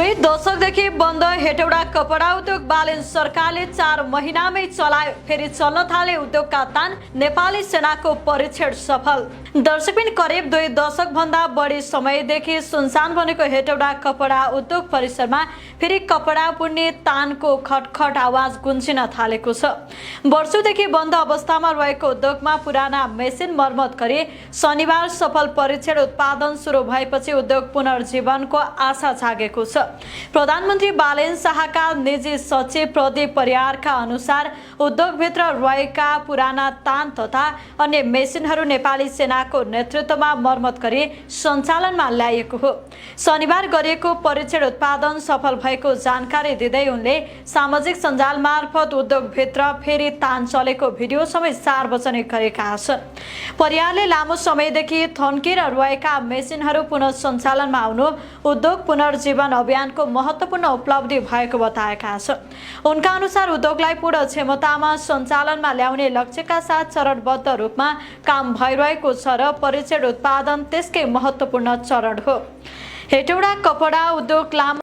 दुई दशकदेखि बन्द हेटौडा कपडा उद्योग बालेन सरकारले 4 महिनामै चलायो। फेरि चल्न थाले उद्योगका तान। नेपाली सेनाको परीक्षण सफल। दर्शकबिन करिब 2 दशक भन्दा बढी समयदेखि सुनसान बनेको हेटौडा कपडा उद्योग परिसरमा फेरि कपडा बुन्ने तानको खटखट आवाज गुन्जिन थालेको छ। वर्षौंदेखि बन्द अवस्थामा रहेको उद्योगमा पुराना मेसिन मर्मत गरी शनिबार सफल परीक्षण उत्पादन सुरु भएपछि उद्योग पुनर्जीवनको आशा जागेको छ। प्रधानमन्त्री बालेन शाहका निजी सचिव प्रदीप परियारका अनुसार उद्योगभित्र रहेका पुराना तान तथा अन्य मेसिनहरू नेपाली सेनाको नेतृत्वमा मर्मत गरी सञ्चालनमा ल्याइएको हो। शनिबार गरिएको परीक्षण उत्पादन सफल भएको जानकारी दिँदै उनले सामाजिक सञ्जाल मार्फत उद्योगभित्र फेरि तान चलेको भिडियो समेत सार्वजनिक गरेका छन्। परियारले लामो समयदेखि थन्किएर रहेका मेसिनहरू पुनः सञ्चालनमा आउनु उद्योग पुनर्जीवन अभियानको महत्त्वपूर्ण उपलब्धि भएको बताएका छन्। उनका अनुसार उद्योगलाई पूर्ण क्षमतामा सञ्चालनमा ल्याउने लक्ष्यका साथ चरणबद्ध रूपमा काम भइरहेको छ र परीक्षण उत्पादन त्यसकै महत्त्वपूर्ण चरण हो। हेटौडा कपडा उद्योग लामो